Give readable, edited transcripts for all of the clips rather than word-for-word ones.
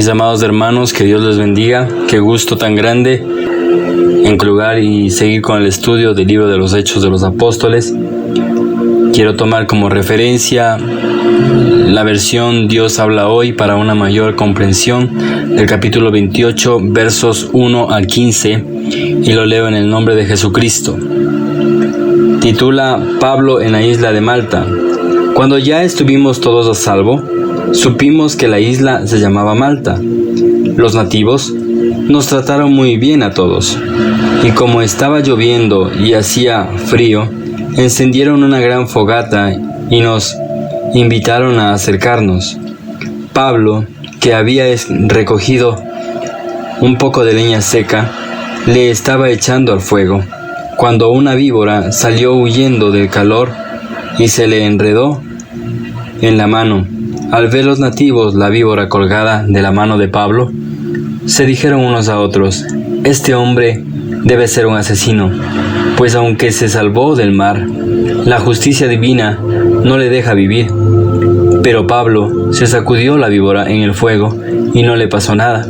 amados hermanos, que Dios les bendiga. Qué gusto tan grande concluir y seguir con el estudio del libro de los Hechos de los Apóstoles. Quiero tomar como referencia la versión Dios habla hoy para una mayor comprensión del capítulo 28, versos 1 al 15, y lo leo en el nombre de Jesucristo. Titula Pablo en la isla de Malta. Cuando ya estuvimos todos a salvo, supimos que la isla se llamaba Malta. Los nativos nos trataron muy bien a todos, y como estaba lloviendo y hacía frío, encendieron una gran fogata y nos invitaron a acercarnos. Pablo, que había recogido un poco de leña seca, le estaba echando al fuego, cuando una víbora salió huyendo del calor y se le enredó en la mano. Al ver los nativos la víbora colgada de la mano de Pablo, se dijeron unos a otros: «Este hombre debe ser un asesino, pues aunque se salvó del mar, la justicia divina no le deja vivir». Pero Pablo se sacudió la víbora en el fuego y no le pasó nada.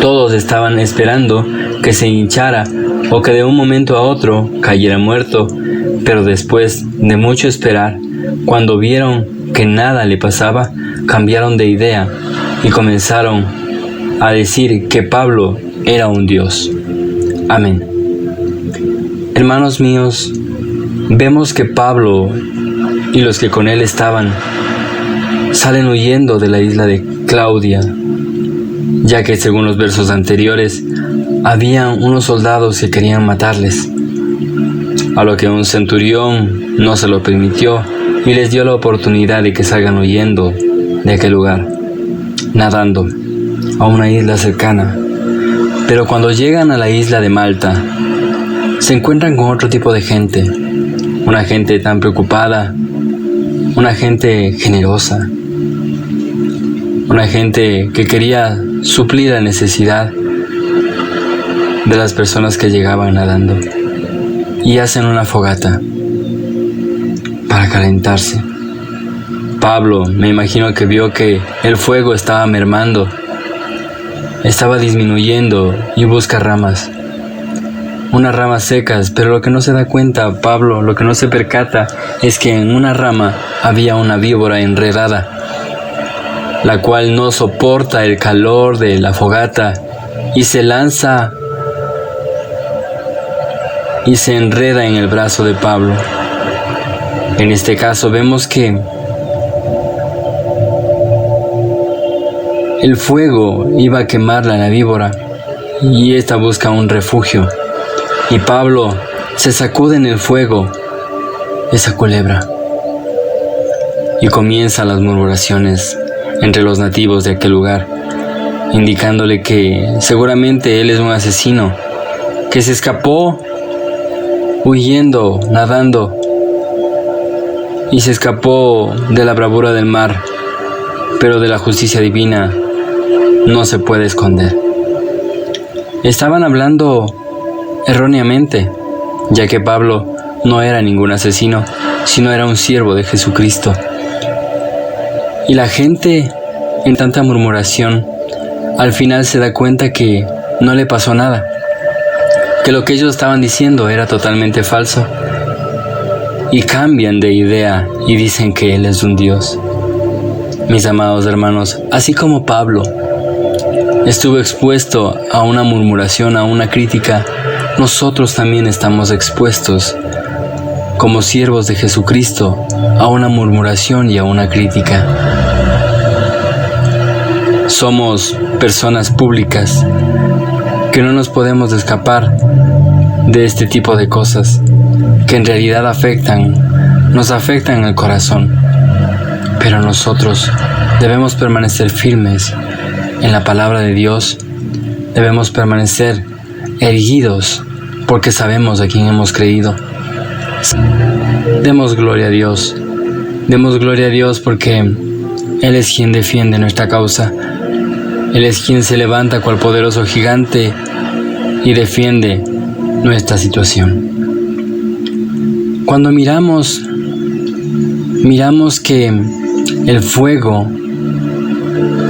Todos estaban esperando que se hinchara o que de un momento a otro cayera muerto, pero después de mucho esperar, cuando vieron que nada le pasaba, cambiaron de idea y comenzaron a decir que Pablo era un dios. Amén. Hermanos míos, vemos que Pablo y los que con él estaban salen huyendo de la isla de Claudia, ya que según los versos anteriores habían unos soldados que querían matarles, a lo que un centurión no se lo permitió y les dio la oportunidad de que salgan huyendo de aquel lugar, nadando a una isla cercana. Pero cuando llegan a la isla de Malta, se encuentran con otro tipo de gente, una gente tan preocupada, una gente generosa, una gente que quería suplir la necesidad de las personas que llegaban nadando, y hacen una fogata para calentarse. Pablo, me imagino que vio que el fuego estaba mermando, estaba disminuyendo, y busca ramas, unas ramas secas, pero lo que no se da cuenta Pablo, lo que no se percata, es que en una rama había una víbora enredada, la cual no soporta el calor de la fogata y se lanza y se enreda en el brazo de Pablo. En este caso vemos que el fuego iba a quemar la víbora y esta busca un refugio, y Pablo se sacude en el fuego esa culebra y comienzan las murmuraciones entre los nativos de aquel lugar, indicándole que seguramente él es un asesino, que se escapó huyendo, nadando, y se escapó de la bravura del mar, pero de la justicia divina no se puede esconder. Estaban hablando erróneamente, ya que Pablo no era ningún asesino, sino era un siervo de Jesucristo. Y la gente, en tanta murmuración, al final se da cuenta que no le pasó nada, que lo que ellos estaban diciendo era totalmente falso, y cambian de idea y dicen que Él es un Dios. Mis amados hermanos, así como Pablo estuvo expuesto a una murmuración, a una crítica, nosotros también estamos expuestos, como siervos de Jesucristo, a una murmuración y a una crítica. Somos personas públicas que no nos podemos escapar de este tipo de cosas que en realidad nos afectan el corazón. Pero nosotros debemos permanecer firmes en la palabra de Dios, debemos permanecer erguidos porque sabemos a quién hemos creído. Demos gloria a Dios porque Él es quien defiende nuestra causa. Él es quien se levanta cual poderoso gigante y defiende nuestra situación. Cuando miramos que el fuego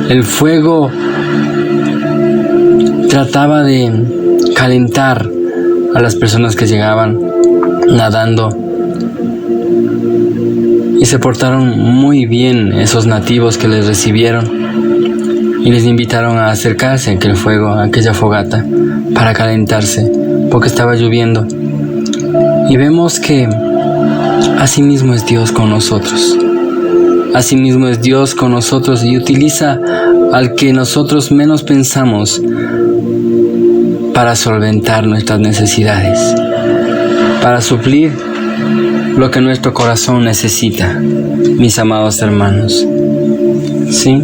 El fuego trataba de calentar a las personas que llegaban nadando, y se portaron muy bien esos nativos que les recibieron y les invitaron a acercarse a aquel fuego, a aquella fogata, para calentarse, porque estaba lloviendo. Y vemos que así mismo es Dios con nosotros. Así mismo es Dios con nosotros, y utiliza al que nosotros menos pensamos para solventar nuestras necesidades, para suplir lo que nuestro corazón necesita, mis amados hermanos. ¿Sí?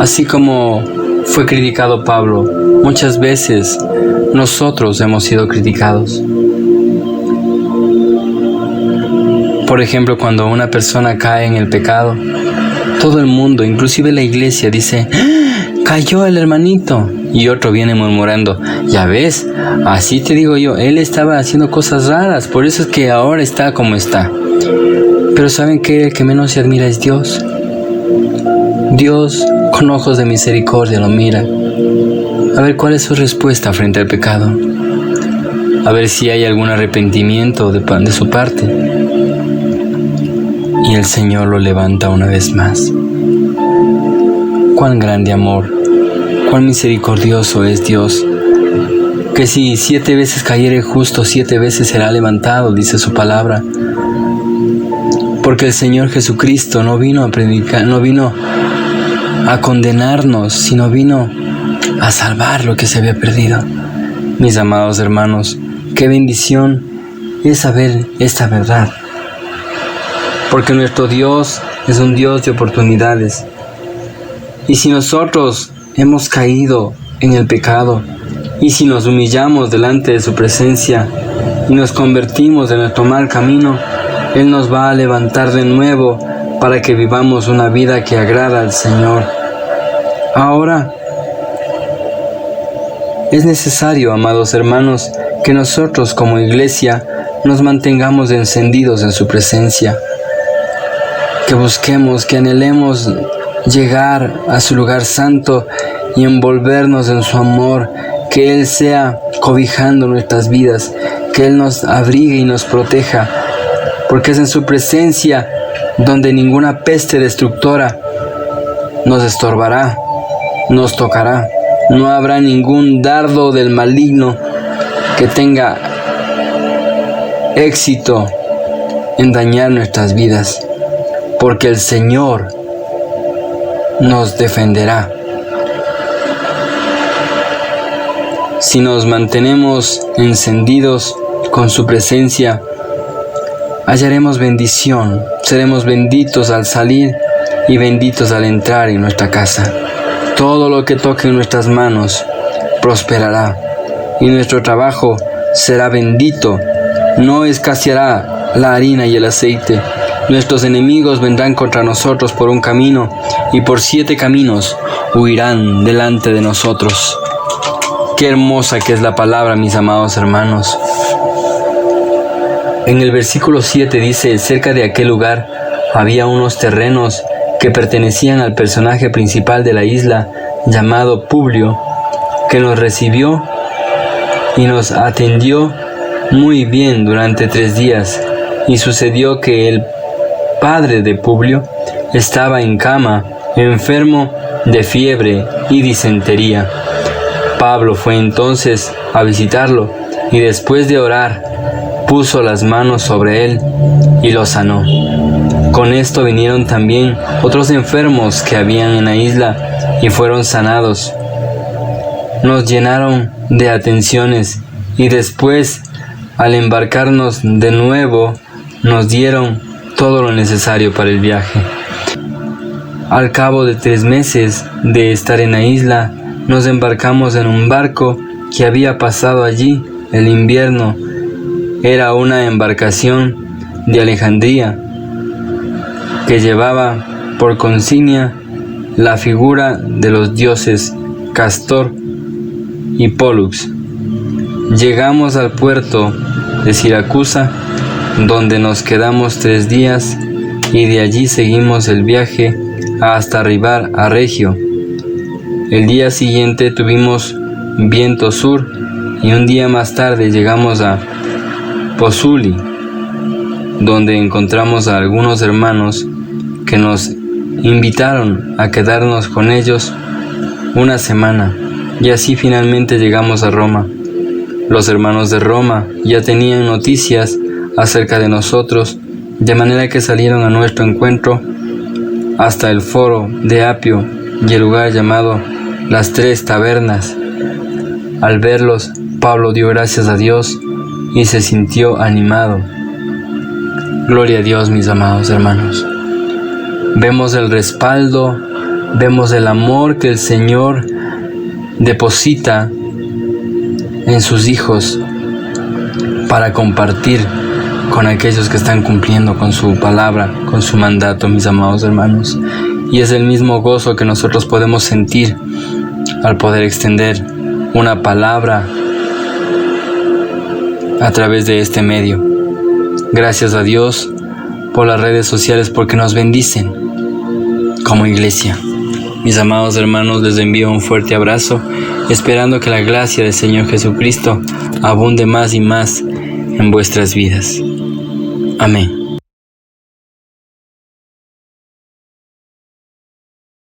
Así como fue criticado Pablo, muchas veces nosotros hemos sido criticados. Por ejemplo, cuando una persona cae en el pecado, todo el mundo, inclusive la iglesia, dice: cayó el hermanito. Y otro viene murmurando: ya ves, así te digo yo, él estaba haciendo cosas raras, por eso es que ahora está como está. Pero ¿saben qué? El que menos se admira es Dios. Dios con ojos de misericordia lo mira. A ver cuál es su respuesta frente al pecado. A ver si hay algún arrepentimiento de su parte. Y el Señor lo levanta una vez más. Cuán grande amor, cuán misericordioso es Dios, que si 7 veces cayere justo, 7 veces será levantado, dice su palabra. Porque el Señor Jesucristo no vino a predicar, no vino a condenarnos, sino vino a salvar lo que se había perdido. Mis amados hermanos, qué bendición es saber esta verdad. Porque nuestro Dios es un Dios de oportunidades. Y si nosotros hemos caído en el pecado, y si nos humillamos delante de su presencia y nos convertimos de nuestro mal camino, Él nos va a levantar de nuevo para que vivamos una vida que agrada al Señor. Ahora, es necesario, amados hermanos, que nosotros como iglesia nos mantengamos encendidos en su presencia, que busquemos, que anhelemos llegar a su lugar santo y envolvernos en su amor, que Él sea cobijando nuestras vidas, que Él nos abrigue y nos proteja, porque es en su presencia donde ninguna peste destructora nos estorbará, nos tocará. No habrá ningún dardo del maligno que tenga éxito en dañar nuestras vidas, porque el Señor nos defenderá. Si nos mantenemos encendidos con su presencia, hallaremos bendición, seremos benditos al salir y benditos al entrar en nuestra casa. Todo lo que toque en nuestras manos prosperará, y nuestro trabajo será bendito. No escaseará la harina y el aceite. Nuestros enemigos vendrán contra nosotros por un camino, y por 7 caminos huirán delante de nosotros. Qué hermosa que es la palabra, mis amados hermanos. En el versículo 7 dice: cerca de aquel lugar había unos terrenos que pertenecían al personaje principal de la isla, llamado Publio, que nos recibió y nos atendió muy bien durante 3 días. Y sucedió que el padre de Publio estaba en cama, enfermo de fiebre y disentería. Pablo fue entonces a visitarlo, y después de orar, puso las manos sobre él y lo sanó. Con esto vinieron también otros enfermos que habían en la isla y fueron sanados. Nos llenaron de atenciones, y después, al embarcarnos de nuevo, nos dieron todo lo necesario para el viaje. Al cabo de 3 meses de estar en la isla, nos embarcamos en un barco que había pasado allí el invierno. Era una embarcación de Alejandría que llevaba por consigna la figura de los dioses Castor y Pólux. Llegamos al puerto de Siracusa, donde nos quedamos 3 días y de allí seguimos el viaje hasta arribar a Regio. El día siguiente tuvimos viento sur y un día más tarde llegamos a Pozzuoli, donde encontramos a algunos hermanos que nos invitaron a quedarnos con ellos una semana, y así finalmente llegamos a Roma. Los hermanos de Roma ya tenían noticias acerca de nosotros, de manera que salieron a nuestro encuentro hasta el foro de Apio y el lugar llamado Las Tres Tabernas. Al verlos, Pablo dio gracias a Dios y se sintió animado. Gloria a Dios, mis amados hermanos. Vemos el respaldo, vemos el amor que el Señor deposita en sus hijos para compartir con aquellos que están cumpliendo con su palabra, con su mandato, mis amados hermanos. Y es el mismo gozo que nosotros podemos sentir al poder extender una palabra a través de este medio. Gracias a Dios por las redes sociales, porque nos bendicen como iglesia. Mis amados hermanos, les envío un fuerte abrazo, esperando que la gracia del Señor Jesucristo abunde más y más en vuestras vidas. Amén.